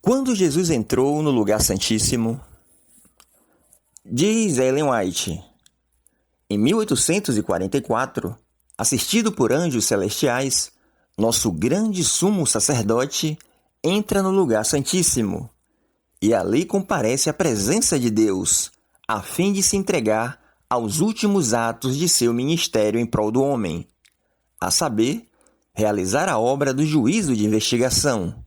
Quando Jesus entrou no lugar santíssimo, diz Ellen White, em 1844, assistido por anjos celestiais, nosso grande sumo sacerdote entra no lugar santíssimo e ali comparece à presença de Deus, a fim de se entregar aos últimos atos de seu ministério em prol do homem, a saber, realizar a obra do juízo de investigação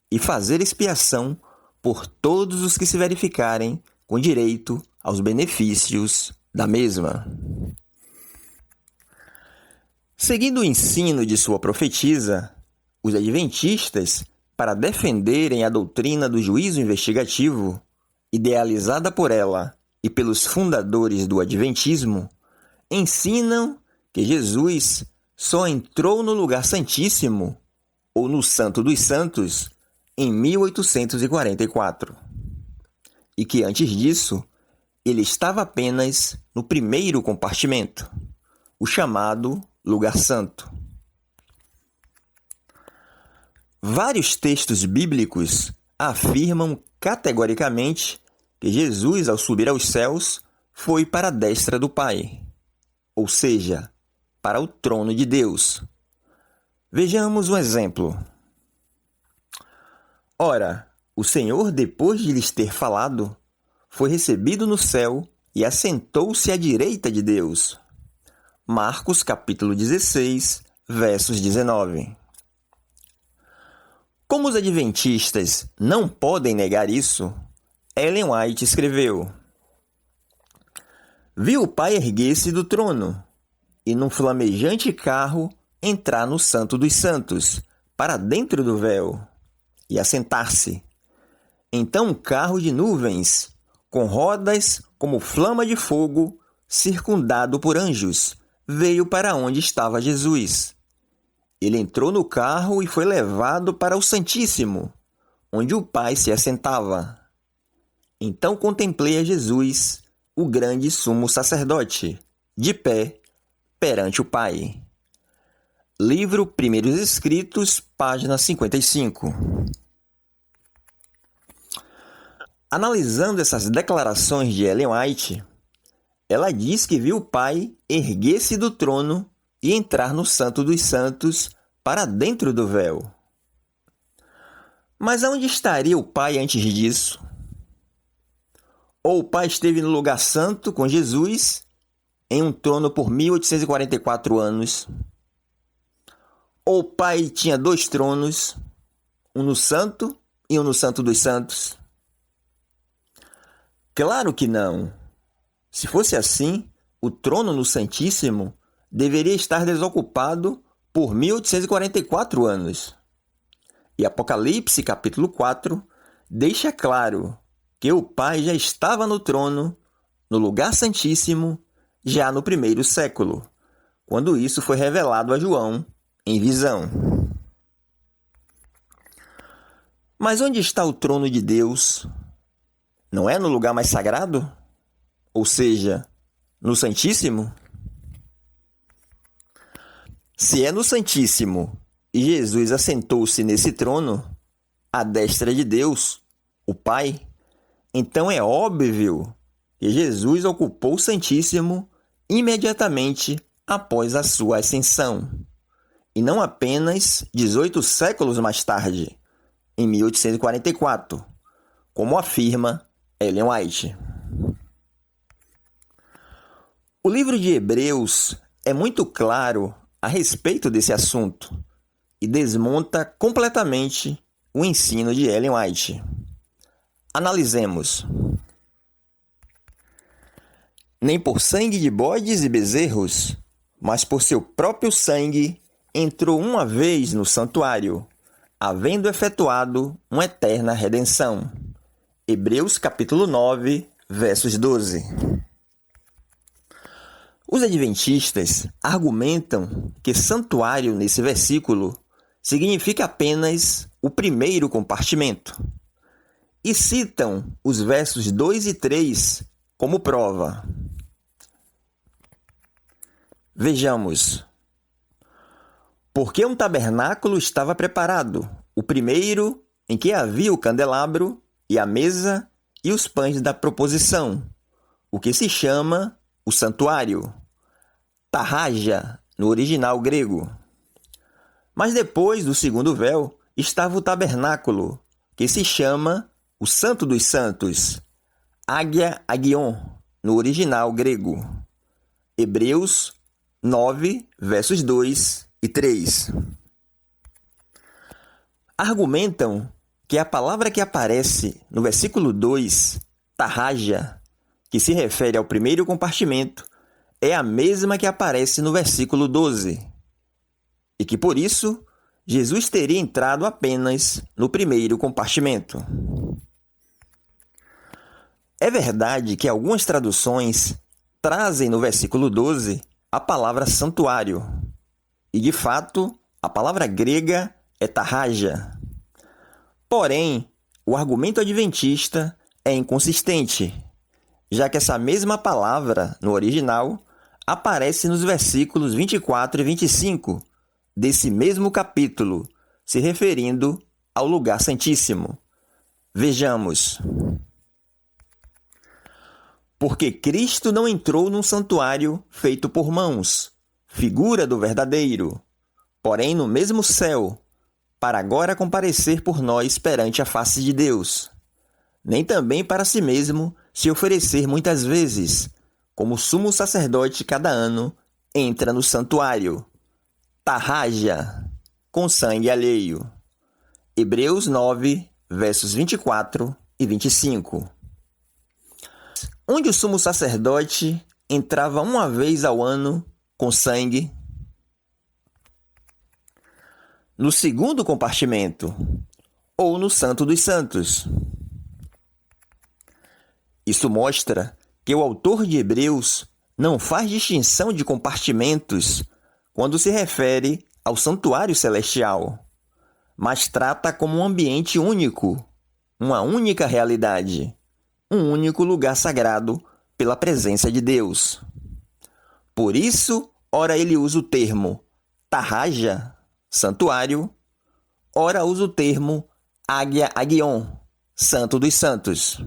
e fazer expiação por todos os que se verificarem com direito aos benefícios da mesma. Seguindo o ensino de sua profetisa, os adventistas, para defenderem a doutrina do juízo investigativo, idealizada por ela e pelos fundadores do adventismo, ensinam que Jesus só entrou no lugar santíssimo, ou no Santo dos Santos, em 1844. E que antes disso, ele estava apenas no primeiro compartimento, o chamado Lugar Santo. Vários textos bíblicos afirmam categoricamente que Jesus, ao subir aos céus, foi para a destra do Pai, ou seja, para o trono de Deus. Vejamos um exemplo. Ora, o Senhor, depois de lhes ter falado, foi recebido no céu e assentou-se à direita de Deus. Marcos capítulo 16, versos 19. Como os adventistas não podem negar isso, Ellen White escreveu: viu o Pai erguer-se do trono e num flamejante carro entrar no Santo dos Santos, para dentro do véu, e assentar-se. Então um carro de nuvens, com rodas como flama de fogo, circundado por anjos, veio para onde estava Jesus. Ele entrou no carro e foi levado para o Santíssimo, onde o Pai se assentava. Então contemplei a Jesus, o grande sumo sacerdote, de pé, perante o Pai. Livro Primeiros Escritos, página 55. Analisando essas declarações de Ellen White, ela diz que viu o Pai erguer-se do trono e entrar no Santo dos Santos para dentro do véu. Mas aonde estaria o Pai antes disso? Ou o Pai esteve no lugar santo com Jesus, em um trono por 1844 anos? Ou o Pai tinha dois tronos, um no Santo e um no Santo dos Santos? Claro que não. Se fosse assim, o trono no Santíssimo deveria estar desocupado por 1844 anos. E Apocalipse, capítulo 4, deixa claro que o Pai já estava no trono, no lugar santíssimo, já no primeiro século, quando isso foi revelado a João em visão. Mas onde está o trono de Deus? Não é no lugar mais sagrado? Ou seja, no Santíssimo? Se é no Santíssimo e Jesus assentou-se nesse trono, à destra de Deus, o Pai, então é óbvio que Jesus ocupou o Santíssimo imediatamente após a sua ascensão, e não apenas 18 séculos mais tarde, em 1844, como afirma Ellen White. O livro de Hebreus é muito claro a respeito desse assunto e desmonta completamente o ensino de Ellen White. Analisemos. Nem por sangue de bodes e bezerros, mas por seu próprio sangue entrou uma vez no santuário, havendo efetuado uma eterna redenção. Hebreus capítulo 9, versos 12. Os adventistas argumentam que santuário nesse versículo significa apenas o primeiro compartimento e citam os versos 2 e 3 como prova. Vejamos. Porque um tabernáculo estava preparado, o primeiro em que havia o candelabro e a mesa e os pães da proposição, o que se chama o santuário, tarraja, no original grego. Mas depois do segundo véu estava o tabernáculo, que se chama o Santo dos Santos, Ágia Agion, no original grego. Hebreus 9, versos 2 e 3. Argumentam que a palavra que aparece no versículo 2, tarraja, que se refere ao primeiro compartimento, é a mesma que aparece no versículo 12, e que, por isso, Jesus teria entrado apenas no primeiro compartimento. É verdade que algumas traduções trazem no versículo 12 a palavra santuário, e, de fato, a palavra grega é tarraja. Porém, o argumento adventista é inconsistente, já que essa mesma palavra, no original, aparece nos versículos 24 e 25 desse mesmo capítulo, se referindo ao lugar santíssimo. Vejamos. Porque Cristo não entrou num santuário feito por mãos, figura do verdadeiro, porém no mesmo céu, para agora comparecer por nós perante a face de Deus, nem também para si mesmo se oferecer muitas vezes, como sumo sacerdote cada ano entra no santuário, tarraja, com sangue alheio. Hebreus 9, versos 24 e 25. Onde o sumo sacerdote entrava uma vez ao ano com sangue. No segundo compartimento, ou no Santo dos Santos. Isso mostra que o autor de Hebreus não faz distinção de compartimentos quando se refere ao santuário celestial, mas trata como um ambiente único, uma única realidade, um único lugar sagrado pela presença de Deus. Por isso, ora ele usa o termo tarraja, santuário, ora usa o termo Ágia Agion, Santo dos Santos.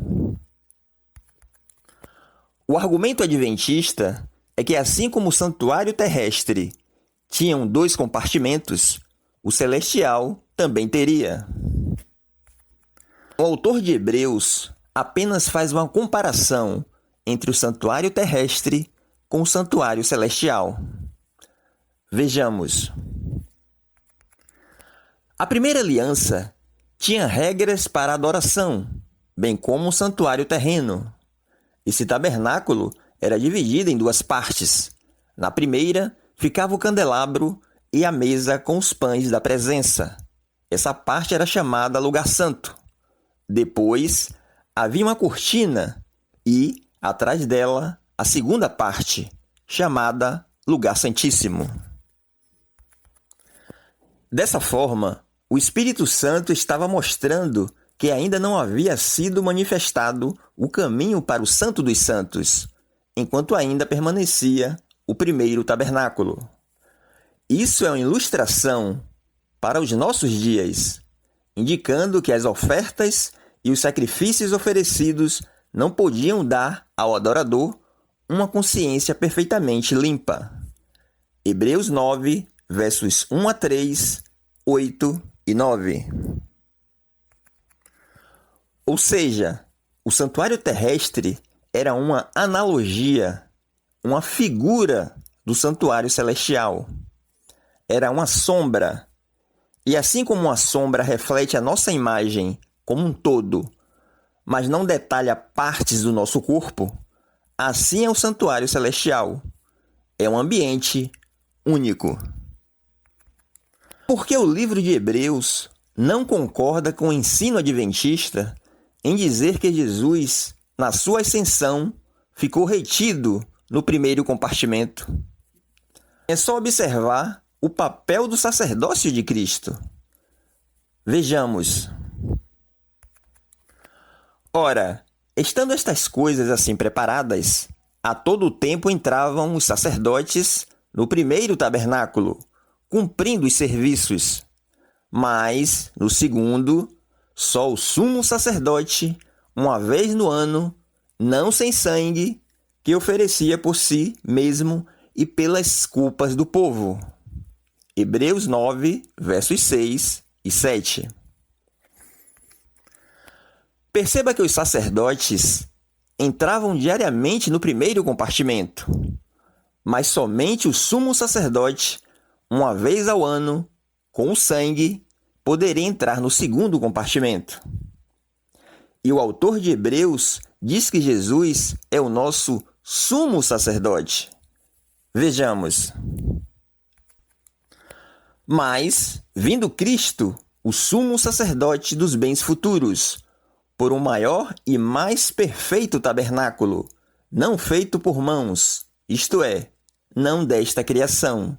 O argumento adventista é que assim como o santuário terrestre tinham 2 compartimentos, o celestial também teria. O autor de Hebreus apenas faz uma comparação entre o santuário terrestre com o santuário celestial. Vejamos. A primeira aliança tinha regras para a adoração, bem como o santuário terreno. Esse tabernáculo era dividido em 2 partes. Na primeira, ficava o candelabro e a mesa com os pães da presença. Essa parte era chamada lugar santo. Depois, havia uma cortina e, atrás dela, a segunda parte, chamada lugar santíssimo. Dessa forma, o Espírito Santo estava mostrando que ainda não havia sido manifestado o caminho para o Santo dos Santos, enquanto ainda permanecia o primeiro tabernáculo. Isso é uma ilustração para os nossos dias, indicando que as ofertas e os sacrifícios oferecidos não podiam dar ao adorador uma consciência perfeitamente limpa. Hebreus 9, versos 1 a 3, 8 e 9. Ou seja, o santuário terrestre era uma analogia, uma figura do santuário celestial. Era uma sombra. E assim como uma sombra reflete a nossa imagem como um todo, mas não detalha partes do nosso corpo, assim é o santuário celestial. É um ambiente único. Porque o livro de Hebreus não concorda com o ensino adventista em dizer que Jesus, na sua ascensão, ficou retido no primeiro compartimento. É só observar o papel do sacerdócio de Cristo. Vejamos. Ora, estando estas coisas assim preparadas, a todo o tempo entravam os sacerdotes no primeiro tabernáculo, cumprindo os serviços, mas, no segundo, só o sumo sacerdote, uma vez no ano, não sem sangue, que oferecia por si mesmo e pelas culpas do povo. Hebreus 9, versos 6 e 7. Perceba que os sacerdotes entravam diariamente no primeiro compartimento, mas somente o sumo sacerdote, uma vez ao ano, com o sangue, poderia entrar no segundo compartimento. E o autor de Hebreus diz que Jesus é o nosso sumo sacerdote. Vejamos. Mas, vindo Cristo, o sumo sacerdote dos bens futuros, por um maior e mais perfeito tabernáculo, não feito por mãos, isto é, não desta criação.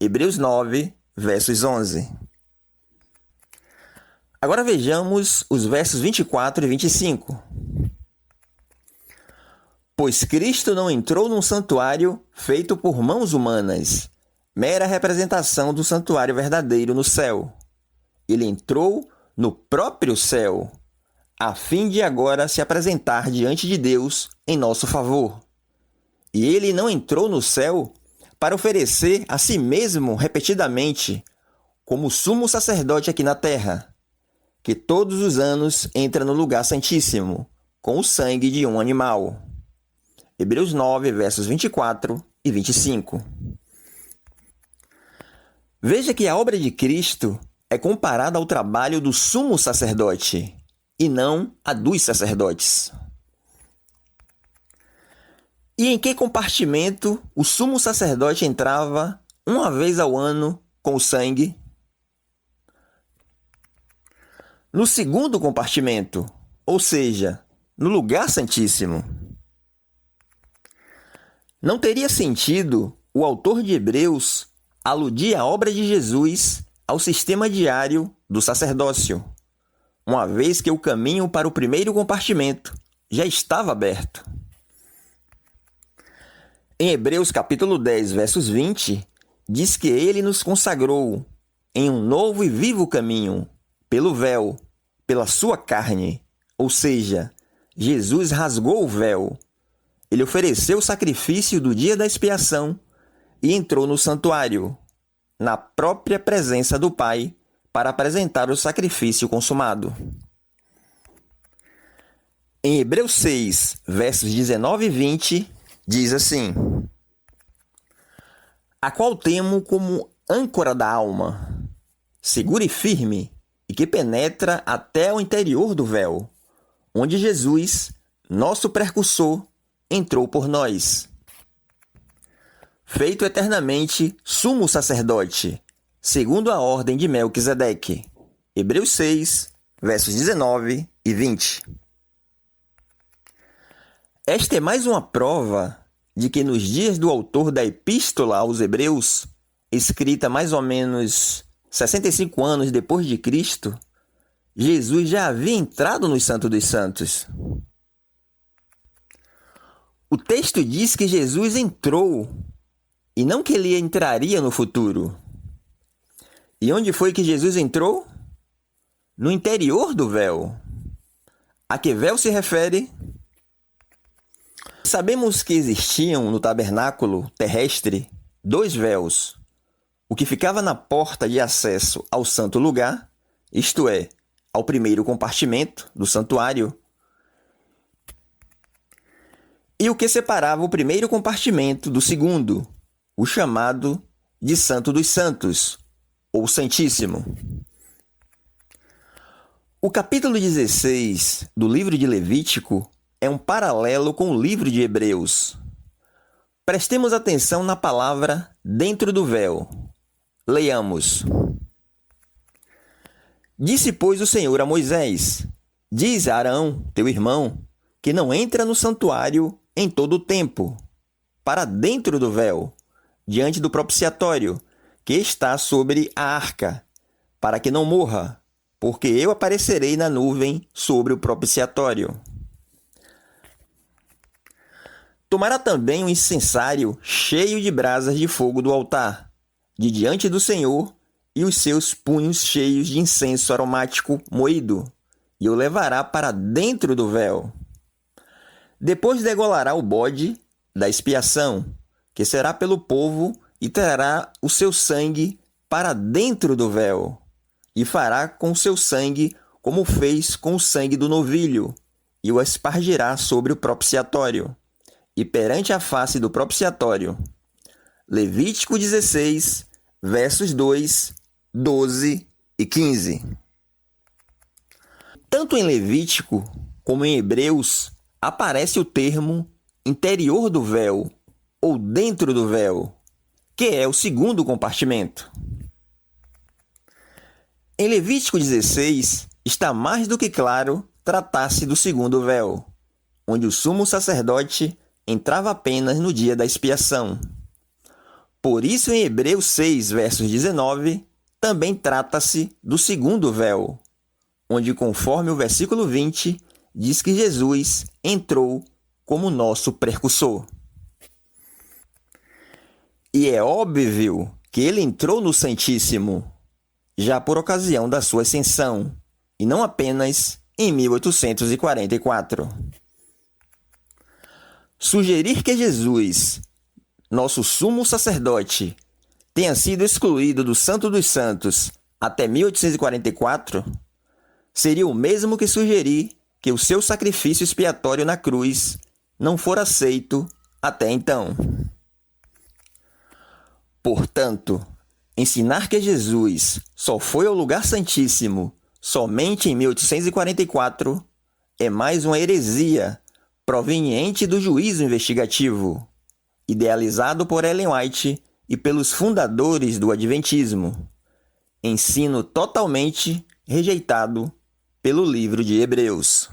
Hebreus 9, versos 11. Agora vejamos os versos 24 e 25. Pois Cristo não entrou num santuário feito por mãos humanas, mera representação do santuário verdadeiro no céu. Ele entrou no próprio céu, a fim de agora se apresentar diante de Deus em nosso favor. E ele não entrou no céu para oferecer a si mesmo repetidamente, como sumo sacerdote aqui na terra, que todos os anos entra no lugar santíssimo, com o sangue de um animal. Hebreus 9, versos 24 e 25. Veja que a obra de Cristo é comparada ao trabalho do sumo sacerdote, e não a dos sacerdotes. E em que compartimento o sumo sacerdote entrava uma vez ao ano com o sangue? No segundo compartimento, ou seja, no lugar santíssimo. Não teria sentido o autor de Hebreus aludir à obra de Jesus ao sistema diário do sacerdócio, uma vez que o caminho para o primeiro compartimento já estava aberto. Em Hebreus capítulo 10, versos 20, diz que ele nos consagrou em um novo e vivo caminho, pelo véu, pela sua carne, ou seja, Jesus rasgou o véu. Ele ofereceu o sacrifício do dia da expiação e entrou no santuário, na própria presença do Pai, para apresentar o sacrifício consumado. Em Hebreus 6, versos 19 e 20, diz assim: a qual temo como âncora da alma, segura e firme, e que penetra até o interior do véu, onde Jesus, nosso precursor, entrou por nós. Feito eternamente sumo sacerdote, segundo a ordem de Melquisedeque. Hebreus 6, versos 19 e 20. Esta é mais uma prova de que nos dias do autor da Epístola aos Hebreus, escrita mais ou menos 65 anos depois de Cristo, Jesus já havia entrado no Santo dos Santos. O texto diz que Jesus entrou, e não que ele entraria no futuro. E onde foi que Jesus entrou? No interior do véu. A que véu se refere? Sabemos que existiam no tabernáculo terrestre 2 véus. O que ficava na porta de acesso ao santo lugar, isto é, ao primeiro compartimento do santuário, e o que separava o primeiro compartimento do segundo, o chamado de Santo dos Santos, ou Santíssimo. O capítulo 16 do livro de Levítico é um paralelo com o livro de Hebreus. Prestemos atenção na palavra dentro do véu. Leiamos. Disse, pois, o Senhor a Moisés: diz a Arão, teu irmão, que não entra no santuário em todo o tempo, para dentro do véu, diante do propiciatório, que está sobre a arca, para que não morra, porque eu aparecerei na nuvem sobre o propiciatório. Tomará também um incensário cheio de brasas de fogo do altar, de diante do Senhor, e os seus punhos cheios de incenso aromático moído, e o levará para dentro do véu. Depois degolará o bode da expiação, que será pelo povo, e trará o seu sangue para dentro do véu, e fará com o seu sangue como fez com o sangue do novilho, e o espargirá sobre o propiciatório, e perante a face do propiciatório. Levítico 16, versos 2, 12 e 15. Tanto em Levítico como em Hebreus aparece o termo interior do véu ou dentro do véu, que é o segundo compartimento. Em Levítico 16 está mais do que claro tratar-se do segundo véu, onde o sumo sacerdote entrava apenas no dia da expiação. Por isso, em Hebreus 6, versos 19, também trata-se do segundo véu, onde, conforme o versículo 20, diz que Jesus entrou como nosso precursor. E é óbvio que ele entrou no Santíssimo, já por ocasião da sua ascensão, e não apenas em 1844. Sugerir que Jesus, nosso sumo sacerdote, tenha sido excluído do Santo dos Santos até 1844, seria o mesmo que sugerir que o seu sacrifício expiatório na cruz não fora aceito até então. Portanto, ensinar que Jesus só foi ao lugar santíssimo somente em 1844 é mais uma heresia proveniente do juízo investigativo, idealizado por Ellen White e pelos fundadores do Adventismo, ensino totalmente rejeitado pelo livro de Hebreus.